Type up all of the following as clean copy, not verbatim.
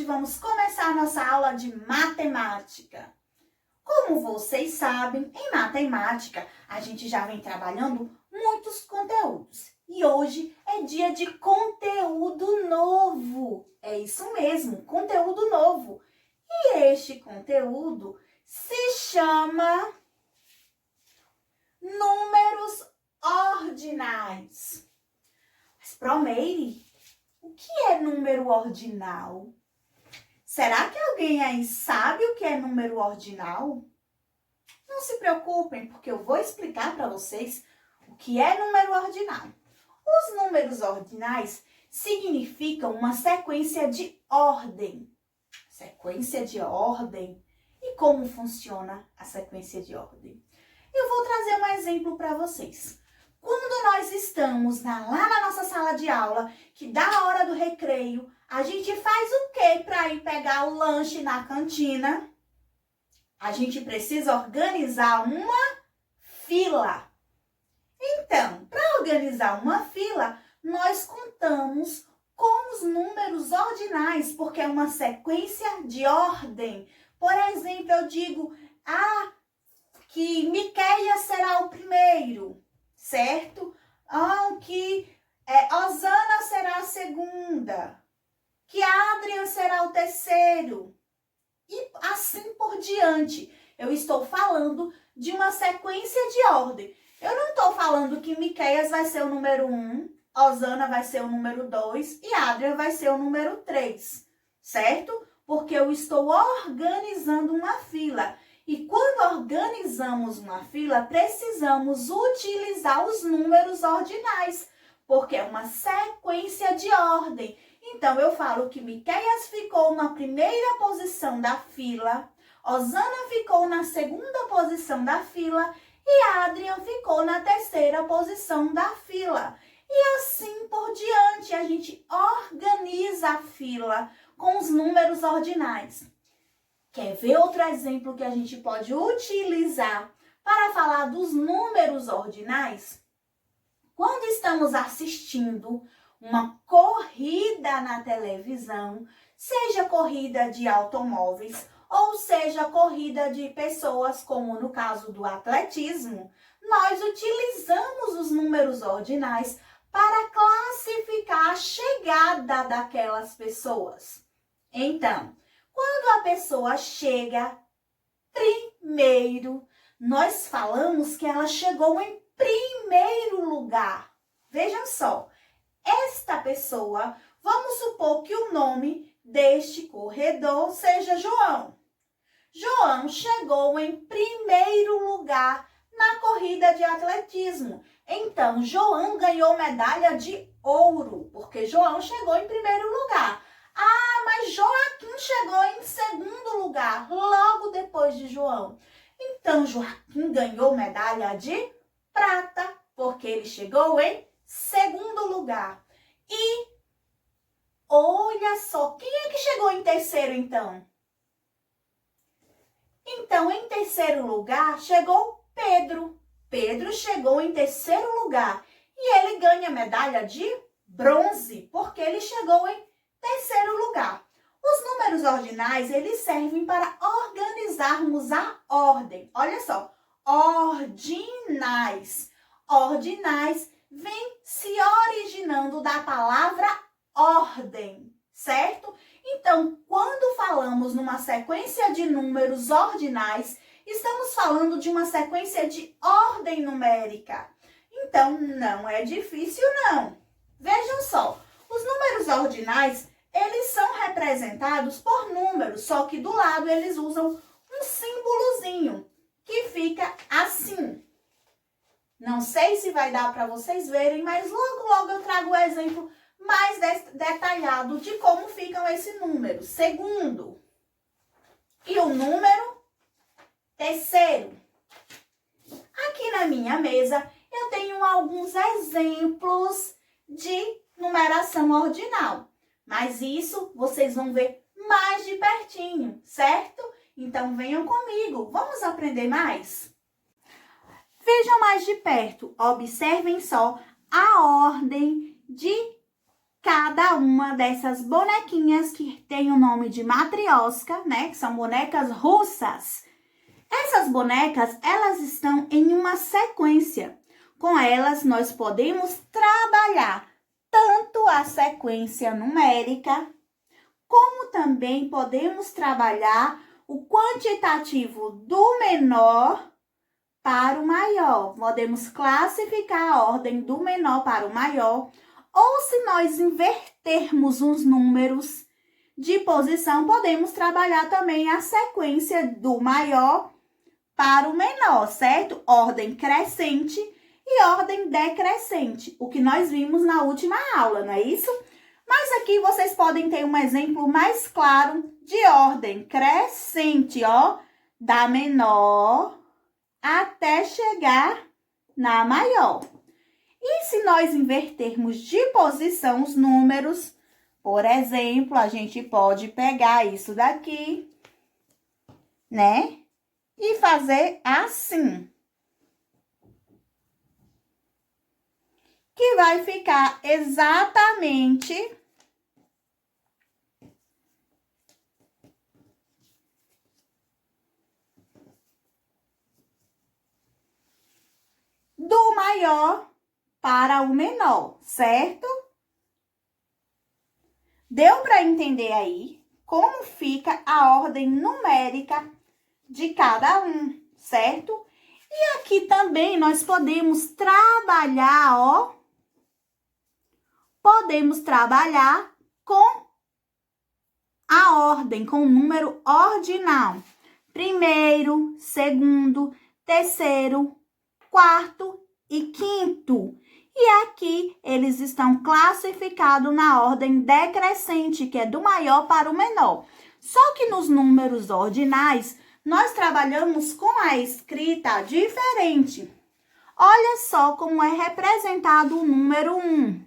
vamos começar a nossa aula de matemática. Como vocês sabem, em matemática, a gente já vem trabalhando muitos conteúdos. E hoje é dia de conteúdo novo. É isso mesmo, conteúdo novo. E este conteúdo se chama números ordinais. Mas, Promeire, o que é número ordinal? Será que alguém aí sabe o que é número ordinal? Não se preocupem, porque eu vou explicar para vocês o que é número ordinal. Os números ordinais significam uma sequência de ordem. Sequência de ordem. E como funciona a sequência de ordem? Eu vou trazer um exemplo para vocês. Quando nós estamos lá na nossa sala de aula, que dá a hora do recreio, a gente faz o quê para ir pegar o lanche na cantina? A gente precisa organizar uma fila. Então, para organizar uma fila, nós contamos com os números ordinais, porque é uma sequência de ordem. Por exemplo, eu digo que Miqueias será o primeiro, certo? Que Osana será a segunda, que Adrian será o terceiro. E assim por diante. Eu estou falando de uma sequência de ordem. Eu não estou falando que Miqueias vai ser o número 1, Osana vai ser o número 2 e Adrian vai ser o número 3, certo? Porque eu estou organizando uma fila. E quando organizamos uma fila, precisamos utilizar os números ordinais, porque é uma sequência de ordem. Então, eu falo que Miqueias ficou na primeira posição da fila, Osana ficou na segunda posição da fila e Adrian ficou na terceira posição da fila. E assim por diante, a gente organiza a fila com os números ordinais. Quer ver outro exemplo que a gente pode utilizar para falar dos números ordinais? Quando estamos assistindo uma corrida na televisão, seja corrida de automóveis ou seja corrida de pessoas, como no caso do atletismo, nós utilizamos os números ordinais para classificar a chegada daquelas pessoas. Então, quando a pessoa chega primeiro, nós falamos que ela chegou em primeiro lugar. Vejam só, esta pessoa, vamos supor que o nome deste corredor seja João. João chegou em primeiro lugar na corrida de atletismo. Então, João ganhou medalha de ouro, porque João chegou em primeiro lugar. Mas Joaquim chegou em segundo lugar, logo depois de João. Então, Joaquim ganhou medalha de prata, porque ele chegou em segundo lugar. E olha só, quem é que chegou em terceiro, então? Então, em terceiro lugar, chegou Pedro. Pedro chegou em terceiro lugar e ele ganha medalha de bronze, porque ele chegou em terceiro lugar. Os números ordinais, eles servem para organizarmos a ordem. Olha só, ordinais. Ordinais vem se originando da palavra ordem, certo? Então, quando falamos numa sequência de números ordinais, estamos falando de uma sequência de ordem numérica. Então, não é difícil, não. Vejam só, os números ordinais, eles são representados por números, só que do lado eles usam um símbolozinho, que fica assim. Não sei se vai dar para vocês verem, mas logo eu trago o exemplo mais detalhado de como ficam esses números. Segundo. E o número terceiro. Aqui na minha mesa, eu tenho alguns exemplos de numeração ordinal. Mas isso vocês vão ver mais de pertinho, certo? Então venham comigo, vamos aprender mais? Vejam mais de perto, observem só a ordem de cada uma dessas bonequinhas que tem o nome de matrioska, né? Que são bonecas russas. Essas bonecas, elas estão em uma sequência. Com elas, nós podemos trabalhar tanto a sequência numérica, como também podemos trabalhar o quantitativo do menor para o maior. Podemos classificar a ordem do menor para o maior, ou se nós invertermos os números de posição, podemos trabalhar também a sequência do maior para o menor, certo? Ordem crescente e ordem decrescente, o que nós vimos na última aula, não é isso? Mas aqui vocês podem ter um exemplo mais claro de ordem crescente, ó, da menor até chegar na maior. E se nós invertermos de posição os números, por exemplo, a gente pode pegar isso daqui, né? E fazer assim. Que vai ficar exatamente do maior para o menor, certo? Deu para entender aí como fica a ordem numérica de cada um, certo? E aqui também nós podemos trabalhar, ó. Podemos trabalhar com a ordem, com o número ordinal. Primeiro, segundo, terceiro, quarto e quinto. E aqui eles estão classificados na ordem decrescente, que é do maior para o menor. Só que nos números ordinais, nós trabalhamos com a escrita diferente. Olha só como é representado o número 1.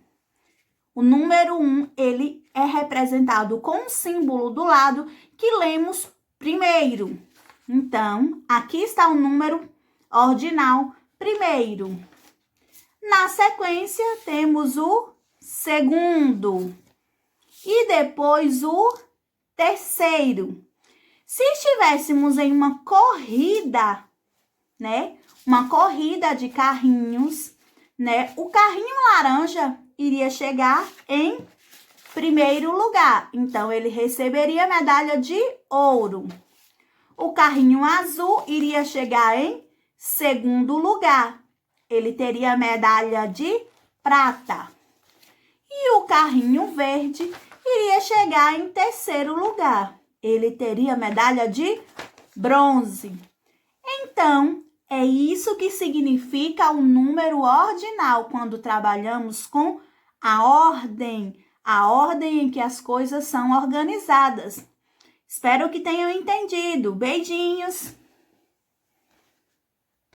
O número 1, ele é representado com um símbolo do lado que lemos primeiro. Então, aqui está o número ordinal primeiro. Na sequência, temos o segundo e depois o terceiro. Se estivéssemos em uma corrida, né? Uma corrida de carrinhos, né? O carrinho laranja iria chegar em primeiro lugar. Então, ele receberia medalha de ouro. O carrinho azul iria chegar em segundo lugar. Ele teria medalha de prata. E o carrinho verde iria chegar em terceiro lugar. Ele teria medalha de bronze. Então, é isso que significa o número ordinal quando trabalhamos com a ordem em que as coisas são organizadas. Espero que tenham entendido. Beijinhos!